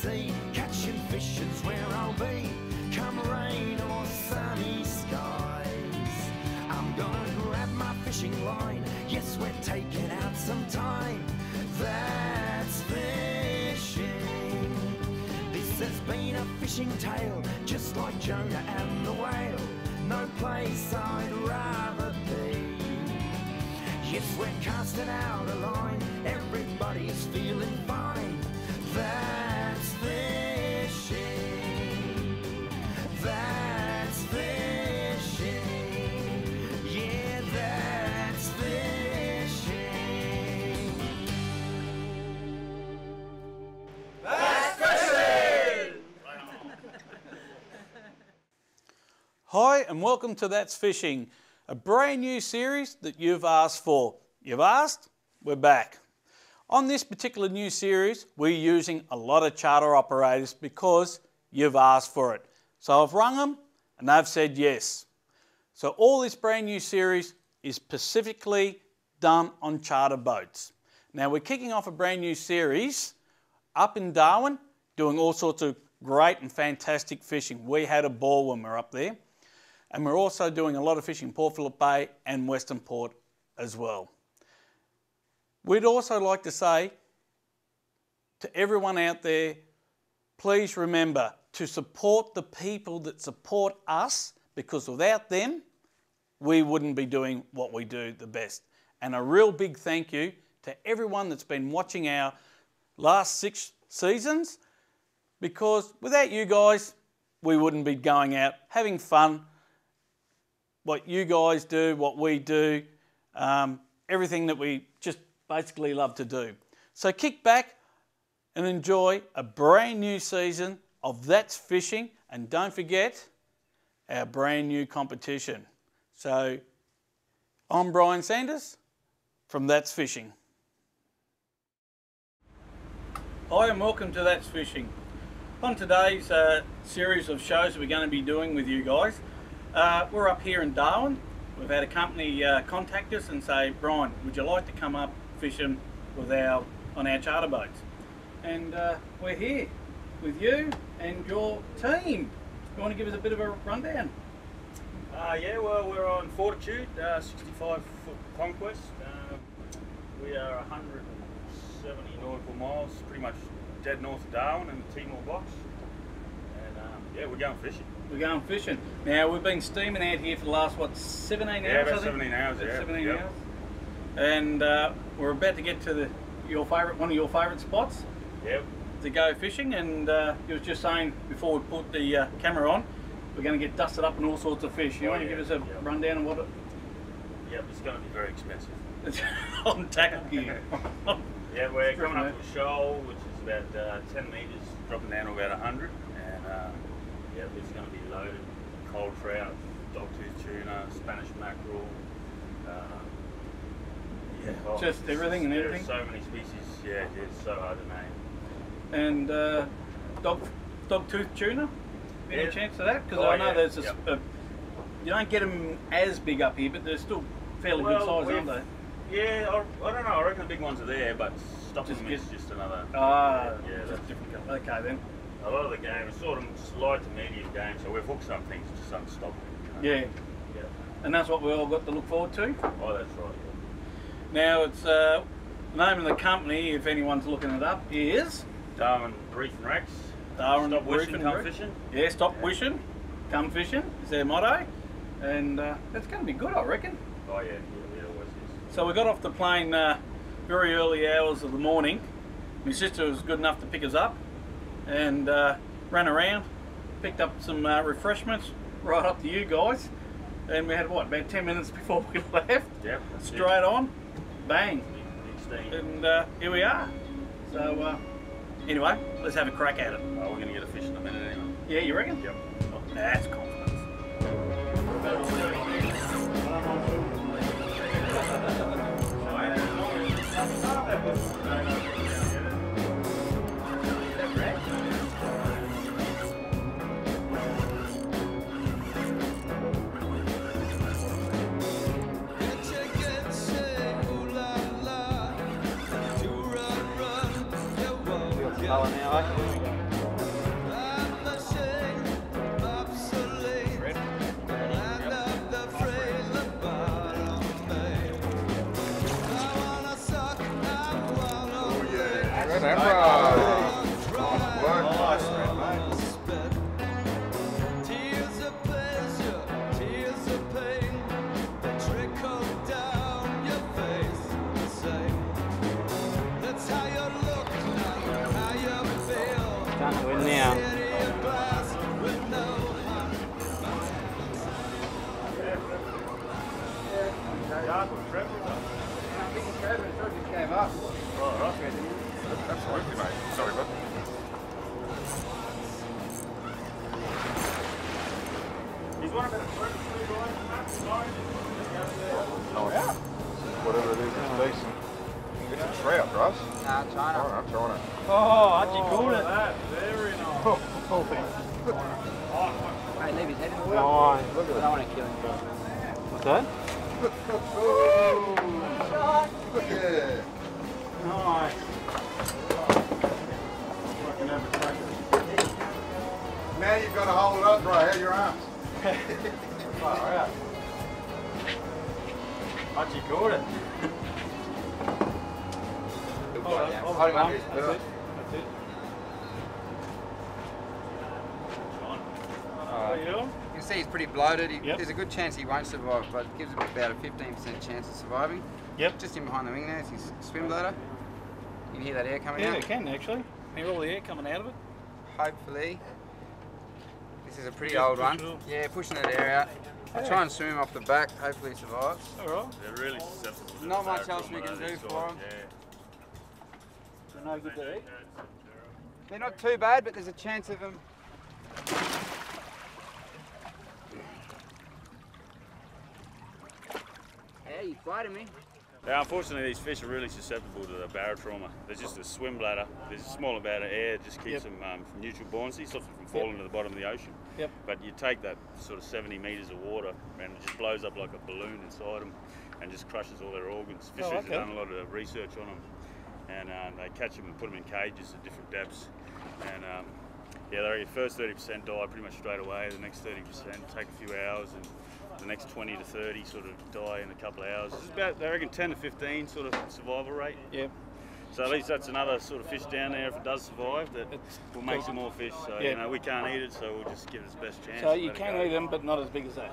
sea. Catching fish is where I'll be, come rain or sunny skies. I'm gonna grab my fishing line, yes, we're taking out some time. That's fishing. This has been a fishing tale, just like Jonah and the whale. No place I'd rather be. Yes, we're casting out a line, everybody's feeling fine. That's fishing. That's fishing. Yeah, that's fishing. That's fishing! Hi and welcome to That's Fishing, a brand new series that you've asked for. You've asked, we're back. On this particular new series, we're using a lot of charter operators because you've asked for it. So I've rung them and they've said yes. So all this brand new series is specifically done on charter boats. Now we're kicking off a brand new series up in Darwin, doing all sorts of great and fantastic fishing. We had a ball when we were up there. And we're also doing a lot of fishing in Port Phillip Bay and Western Port as well. We'd also like to say to everyone out there, please remember to support the people that support us, because without them, we wouldn't be doing what we do the best. And a real big thank you to everyone that's been watching our last 6 seasons, because without you guys, we wouldn't be going out having fun. What you guys do, what we do, everything that we just basically love to do. So kick back and enjoy a brand new season of That's Fishing, and don't forget our brand new competition. So I'm Brian Sanders from That's Fishing. Hi and welcome to That's Fishing. On today's series of shows that we're going to be doing with you guys, we're up here in Darwin. We've had a company contact us and say, Brian, would you like to come up fishing with on our charter boats? And we're here with you and your team. You want to give us a bit of a rundown? Yeah, well, we're on Fortitude, 65-foot Conquest. We are 170 nautical miles, pretty much dead north of Darwin in the Timor box. And yeah, we're going fishing. We're going fishing. Now, we've been steaming out here for the last, what, 17 hours? Yeah, about 17 hours, yeah. 17 hours. And we're about to get to one of your favourite spots. Yep. To go fishing, and you was just saying before we put the camera on, we're going to get dusted up and all sorts of fish. You want to give us a rundown of what it... Yep, it's going to be very expensive. On tackle gear. Yeah, we're coming up to a shoal, which is about 10 metres, dropping down to about 100. And yeah, it's going to be loaded cold trout, dogtooth tuna, Spanish mackerel. Yeah, just everything and everything. There's so many species, yeah, it's so hard to And name. dogtooth tuna? Any chance of that? Because I know there's you don't get them as big up here, but they're still fairly good size, aren't they? Yeah, I don't know. I reckon the big ones are there, but stopping them is just another. Yeah, that's just different. Okay then. A lot of the game is sort of light to medium game, so we've hooked some things just don't stop them. You know? Yeah. And that's what we all got to look forward to. Oh, that's right. Yeah. Now it's the name of the company, if anyone's looking it up, is Darwin Reef and Rex. Darwin Stop Reef wishing, and come Rex. fishing. Yeah, stop wishing, come fishing is their motto, and it's going to be good, I reckon. Oh yeah, it always is. So we got off the plane very early hours of the morning. My sister was good enough to pick us up, and ran around, picked up some refreshments right up to you guys, and we had what, about 10 minutes before we left. Yep. Straight on, bang, Big and here we are. So anyway, let's have a crack at it. Oh, we're going to get a fish in a minute anyway. Yeah, you reckon? Yep. Oh, that's confidence. Now, snapper. Nice, mate. Tears of pleasure, tears of pain, they trickle down your face the same. That's how you look, not how you feel. Can't win now. City of glass with no heart. Absolutely, mate. Sorry, bud. He's one of the first three guys in that side. Nice. Whatever it is, it's decent. It's a trout, Russ. Nah, China. I'm trying it. Oh, Archie called it. That, very nice. Mate, leave his head in the Nice. water. Look I at don't want to kill him. What's that? Yeah. Nice. Now you've got to hold it up, bro. How your arms? Far out. Archie caught it. Hold him up. That's it. You can see he's pretty bloated. Yep. There's a good chance he won't survive, but it gives him about a 15% chance of surviving. Yep. Just in behind the wing there is his swim bladder. You can hear that air coming Yeah, out. it can actually. Hear all the air coming out of it. Hopefully. This is a pretty old one. Yeah, pushing that air out. I'll try and swim him off the back. Hopefully he survives. All right. They're really susceptible to Not the much else barracuda, we can these do guys, for 'em. Yeah. No good to eat. They're not too bad, but there's a chance of them. Hey, you biting me? Yeah, unfortunately, these fish are really susceptible to the barotrauma. There's just a swim bladder. There's a small amount of air that just keeps them from neutral buoyancy, stops them from falling to the bottom of the ocean. Yep. But you take that sort of 70 metres of water and it just blows up like a balloon inside them and just crushes all their organs. Fisheries have done a lot of research on them, and they catch them and put them in cages at different depths. And yeah, the first 30% die pretty much straight away. The next 30% take a few hours, and the next 20 to 30 sort of die in a couple of hours. It's about, they reckon, 10 to 15 sort of survival rate. Yep. So at least that's another sort of fish down there, if it does survive, that will make some more fish. So, Yeah. you know, we can't eat it, so we'll just give it its best chance. So you let it can go. eat them, but not as big as that.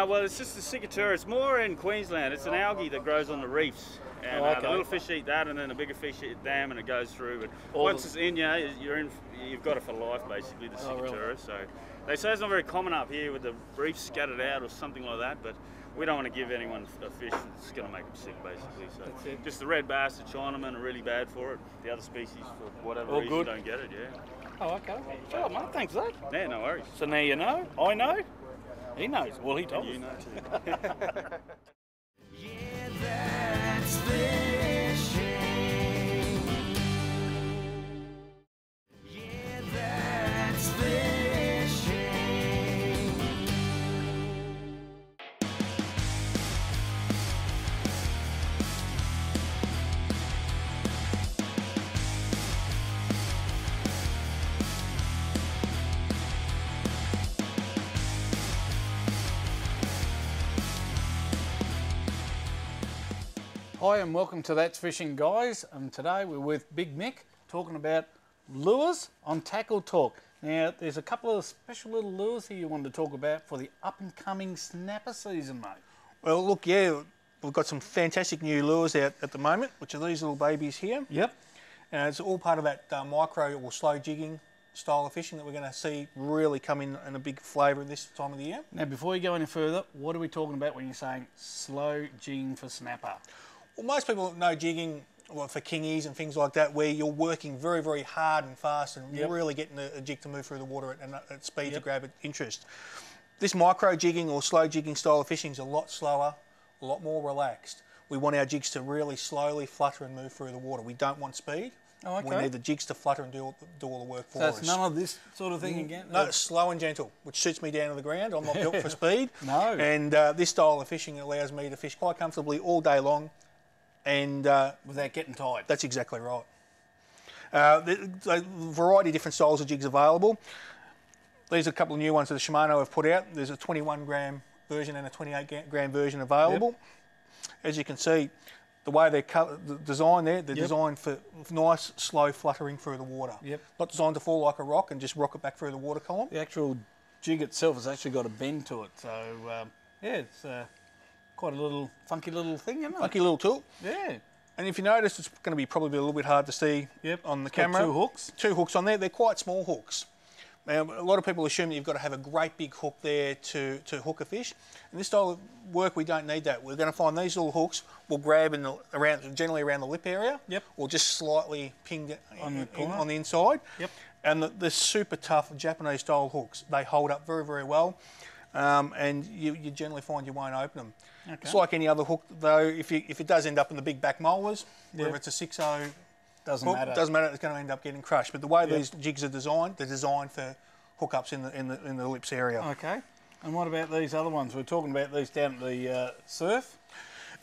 Well, it's just the cicatura. It's more in Queensland. It's an algae that grows on the reefs. And Oh, okay. the little fish eat that, and then the bigger fish eat them, and it goes through. But All once the- it's in you, you've got it for life, basically, the Oh, really? cicatura. So they say it's not very common up here with the reefs scattered out or something like that, but we don't want to give anyone a fish that's going to make them sick, basically. So That's it. just the red bass, the Chinaman are really bad for it. The other species, for whatever All reason, good? don't get it, yeah. Oh, okay. Oh, mate, thanks for that. Yeah, no worries. So now you know. I know. He knows. Well, he told You us. know too. Yeah, that's fishing. Yeah, that's fishing. Hi and welcome to That's Fishing, guys. And today we're with Big Mick talking about lures on Tackle Talk. Now, there's a couple of special little lures here you wanted to talk about for the up-and-coming snapper season, mate. Well, look, yeah, we've got some fantastic new lures out at the moment, which are these little babies here. Yep. And it's all part of that micro or slow jigging style of fishing that we're going to see really come in a big flavour this time of the year. Now, before you go any further, what are we talking about when you're saying slow jigging for snapper? Well, most people know jigging for kingies and things like that, where you're working very, very hard and fast and Yep. really getting a jig to move through the water at speed to Yep. grab interest. This micro jigging or slow jigging style of fishing is a lot slower, a lot more relaxed. We want our jigs to really slowly flutter and move through the water. We don't want speed. Oh, okay. We need the jigs to flutter and do all the work for So us. it's none of this sort of thing again? No, it's slow and gentle, which suits me down to the ground. I'm not built for speed. No. And this style of fishing allows me to fish quite comfortably all day long. And Without getting tired. that's exactly right. There's a variety of different styles of jigs available. These are a couple of new ones that the Shimano have put out. There's a 21 gram version and a 28 gram version available. As you can see, the way they're designed there, they're designed for nice, slow fluttering through the water. Yep. Not designed to fall like a rock and just rocket back through the water column. The actual jig itself has actually got a bend to it, so yeah, it's quite a little funky little thing, isn't it? Funky little tool. Yeah. And if you notice, it's going to be probably a little bit hard to see on the camera. 2 hooks. 2 hooks on there. They're quite small hooks. Now, a lot of people assume that you've got to have a great big hook there to hook a fish. In this style of work, we don't need that. We're going to find these little hooks. We'll grab generally around the lip area, or just slightly pinged on the inside. Yep. And the super tough Japanese style hooks, they hold up very, very well. And you generally find you won't open them. Okay. It's like any other hook, though. If it does end up in the big back molars, whether it's a 6.0 doesn't hook, matter. Doesn't matter. It's going to end up getting crushed. But the way these jigs are designed, they're designed for hookups in the lips area. Okay. And what about these other ones? We're talking about these down at the surf.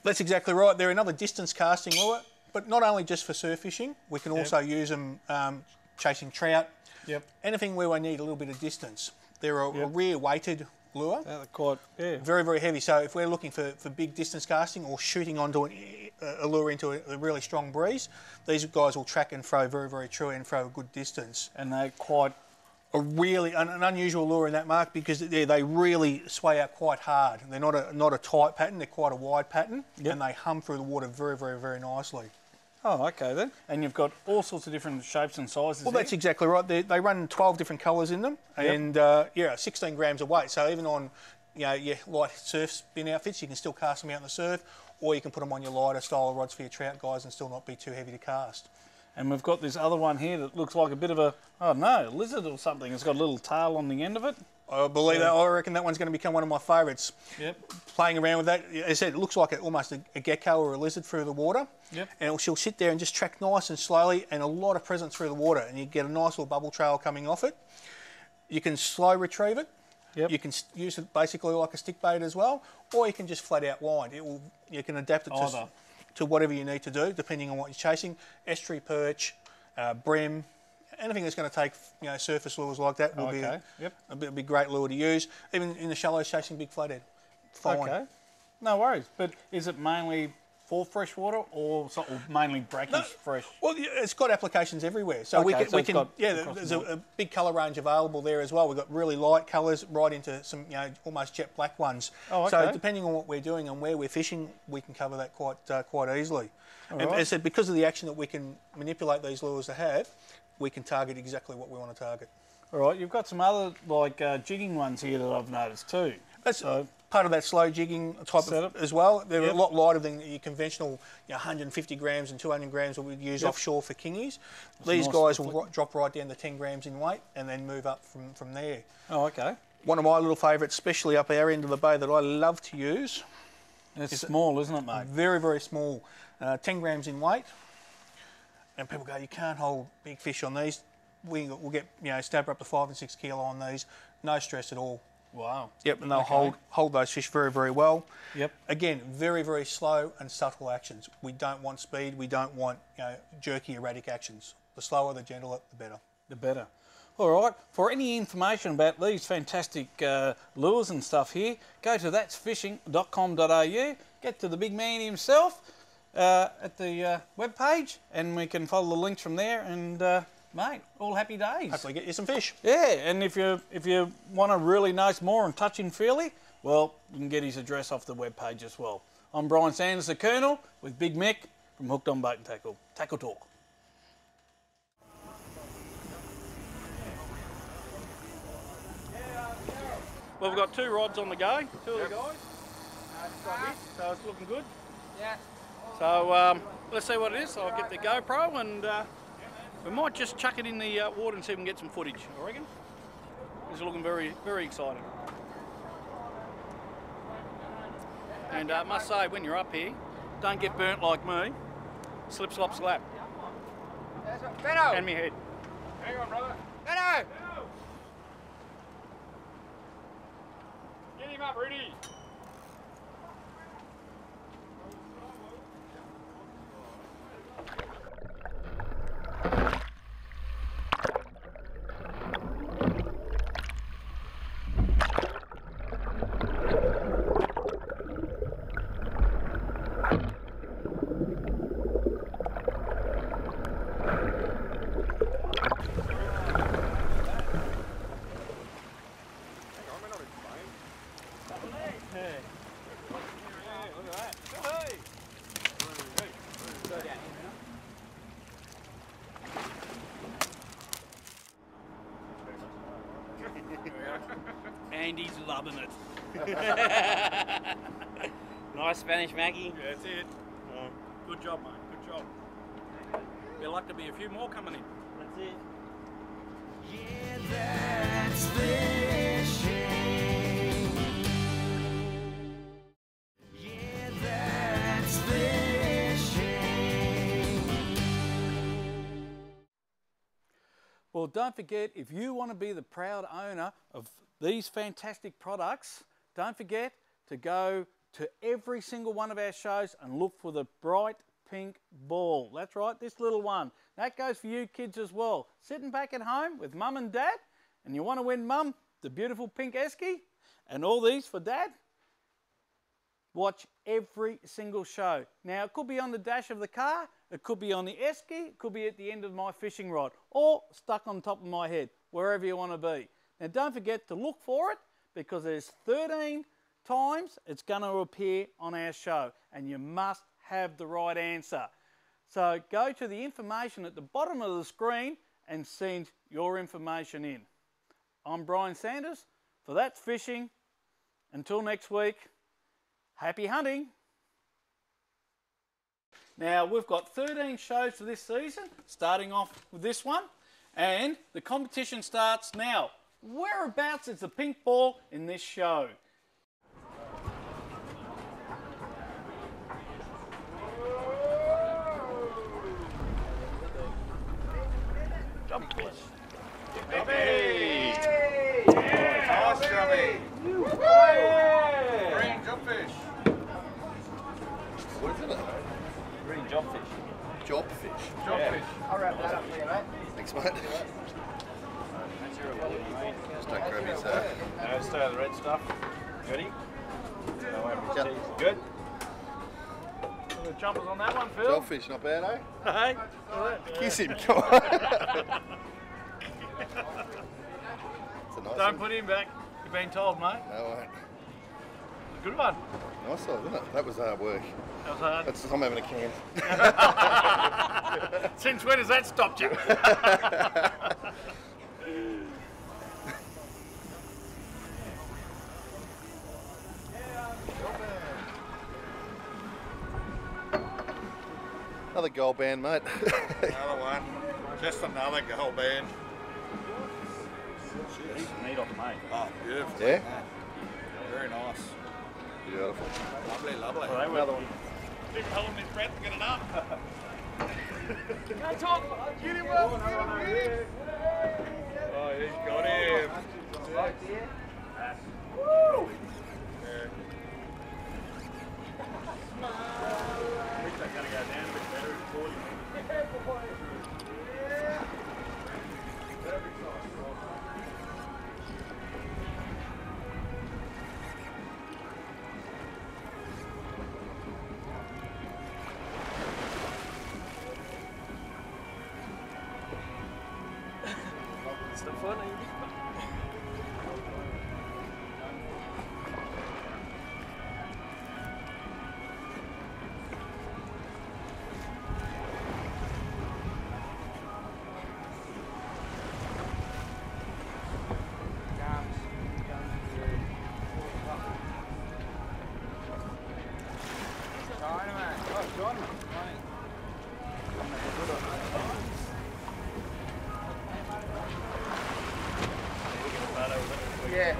That's exactly right. They're another distance casting lure, but not only just for surf fishing. We can also use them chasing trout. Yep. Anything where we need a little bit of distance. They're a rear weighted lure. They're quite, Very, very heavy. So if we're looking for big distance casting or shooting onto a lure into a really strong breeze, these guys will track and throw very, very true and throw a good distance. And they're quite a really an unusual lure in that mark because they really sway out quite hard. They're not a tight pattern. They're quite a wide pattern, and they hum through the water very, very, very nicely. Oh, okay then. And you've got all sorts of different shapes and sizes. Well, that's exactly right. They run 12 different colours in them, and 16 grams of weight. So even on your light surf spin outfits, you can still cast them out in the surf, or you can put them on your lighter style rods for your trout guys and still not be too heavy to cast. And we've got this other one here that looks like a bit of a lizard or something. It's got a little tail on the end of it. I believe that. I reckon that one's going to become one of my favourites. Yep. Playing around with that, as I said, it looks like almost a gecko or a lizard through the water. Yep. And she'll sit there and just track nice and slowly, and a lot of presence through the water, and you get a nice little bubble trail coming off it. You can slow retrieve it. Yep. You can use it basically like a stick bait as well, or you can just flat out wind. You can adapt it to whatever you need to do, depending on what you're chasing. Estuary perch, bream. Anything that's going to take surface lures like that will be a big great lure to use. Even in the shallows chasing big flathead. Fine. Okay. No worries. But is it mainly for freshwater or mainly brackish fresh? Well, it's got applications everywhere. So there's a big colour range available there as well. We've got really light colours right into some almost jet black ones. Oh, okay. So depending on what we're doing and where we're fishing, we can cover that quite easily. And as I said, because of the action that we can manipulate these lures to have, we can target exactly what we want to target. All right, you've got some other jigging ones here that I've noticed too. That's part of that slow jigging type of as well. They're a lot lighter than your conventional 150 grams and 200 grams that we'd use offshore for kingies. These guys will drop right down to 10 grams in weight and then move up from there. Oh, okay. One of my little favourites, especially up our end of the bay, that I love to use. It's small, isn't it, mate? Very, very small. 10 grams in weight. And people go, you can't hold big fish on these. We'll get snapper up to 5 and 6 kilo on these. No stress at all. Wow. Yep, and they'll hold those fish very, very well. Yep. Again, very, very slow and subtle actions. We don't want speed. We don't want jerky, erratic actions. The slower, the gentler, the better. The better. All right. For any information about these fantastic lures and stuff here, go to that'sfishing.com.au. Get to the big man himself at the web page, and we can follow the links from there. And mate, all happy days. Hopefully get you some fish. Yeah, and if you want to really know more and touch him fairly, well, you can get his address off the web page as well. I'm Brian Sanders, the Colonel, with Big Mick from Hooked on Bait and Tackle. Tackle Talk. Well, we've got 2 rods on the go, 2 of the guys. Just like this, so it's looking good. Yeah. So let's see what it is. I'll get the GoPro and we might just chuck it in the water and see if we can get some footage, I reckon. This is looking very, very exciting. And I must say, when you're up here, don't get burnt like me. Slip, slop, slap. Benno! And me head. Hang on, brother. Benno! Get him up, Rudy. Andy's loving it. Nice Spanish Maggie. Yeah, that's it. Good job, mate. Good job. There'll like to be a few more coming in. That's it. Yeah, that's fishing. Yeah, that's fishing. Well, don't forget, if you want to be the proud owner of these fantastic products, don't forget to go to every single one of our shows and look for the bright pink ball. That's right, this little one. That goes for you kids as well. Sitting back at home with mum and dad, and you want to win mum the beautiful pink esky, and all these for dad, watch every single show. Now, it could be on the dash of the car, it could be on the esky, it could be at the end of my fishing rod, or stuck on top of my head, wherever you want to be. Now, don't forget to look for it, because there's 13 times it's going to appear on our show, and you must have the right answer. So go to the information at the bottom of the screen and send your information in. I'm Brian Sanders for That's Fishing. Until next week, happy hunting. Now, we've got 13 shows for this season, starting off with this one, and the competition starts now. Whereabouts is the pink ball in this show? Jumpfish. Hey! Nice chubby. Green jumpfish. What is it? Green jobfish. Jobfish. Jobfish. I'll wrap that up for you, mate. Thanks, mate. That's your reward, mate. Just don't grab his Now, stay with the red stuff. Ready? Yep. Good. The jumpers on that one, Phil. Jobfish, not bad, eh? Hey. Kiss him, come on. It's a nice Don't one. put him back. You've been told, mate. No, I won't. Good one. Nice one, isn't it? That was hard work. That was hard. That's I'm having a can. Since when has that stopped you? Another gold band, mate. Another one. Just another gold band. He's neat off the mate. Oh, beautiful. Yeah? Very nice. Beautiful. Lovely, lovely. Well, another one. Keep holding his breath to get it up. Go Tom! Get him up! Oh, he's got him. Woo! Yeah. I think they're going to go down a bit better at 40. It's the fun, ain't it? Yeah.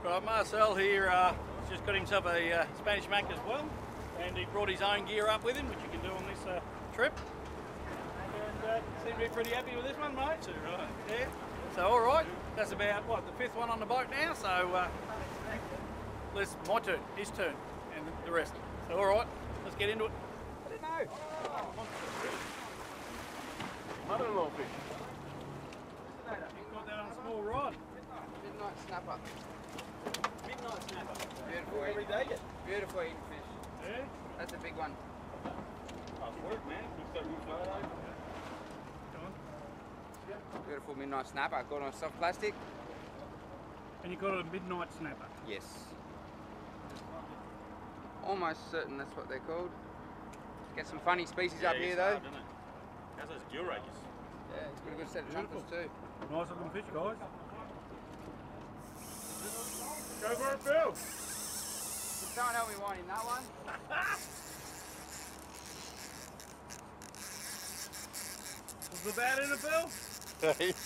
Right, Marcel here just got himself a Spanish Mac as well, and he brought his own gear up with him, which you can do on this trip. And seem to be pretty happy with this one, mate. So, right. Yeah. So all right, that's about what, the 5th one on the boat now. So my turn, his turn, and the rest. So all right, let's get into it. I don't know. Mother-in-law fish. You've got that on a small rod. Midnight snapper. Midnight snapper. Beautiful. Every day. Beautiful eating fish. Yeah. That's a big one. Nice work, man. You've got a good flow over. Beautiful midnight snapper. Got on soft plastic. And you got a midnight snapper. Yes. Almost certain that's what they're called. Get some funny species up here though. How's those gill rakers? Yeah, it's got a good set of trumpets too. Nice looking fish, guys. Go for it, Bill. Someone help me wind in that one. Was the bat in it, Bill? Jeez,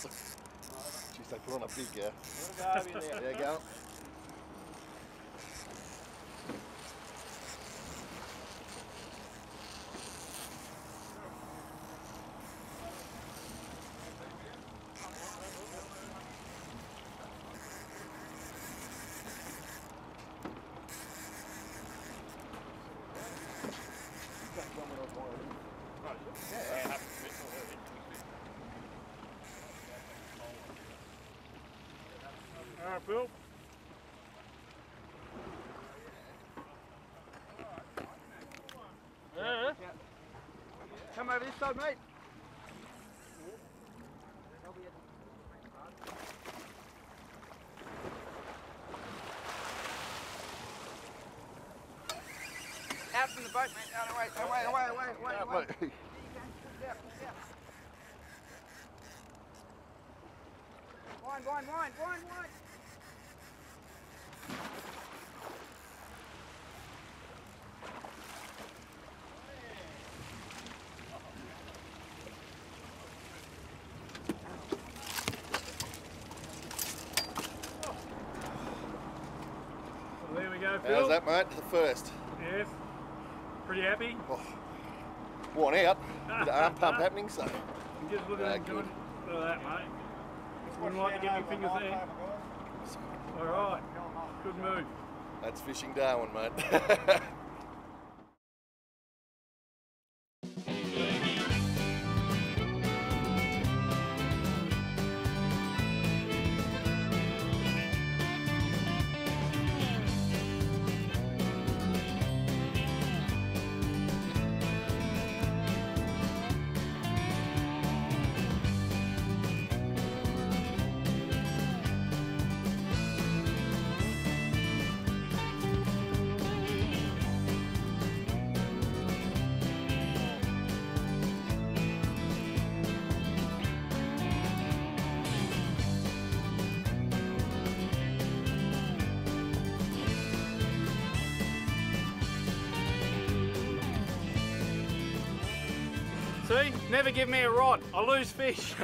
they put on a big, yeah. Go over in there. There you go. All right, Bill. Yeah. Come over this side, mate. Out from the boat, mate. Out, away. Wind. Well, there we go, Phil. How's that, mate? The first. Yes. Pretty happy? Oh, worn out. Bit of arm pump happening, so. I'm just looking at good. Look at that, mate. Wouldn't like to get your fingers there. All right. Good move. That's fishing Darwin, mate. See? Never give me a rod. I lose fish.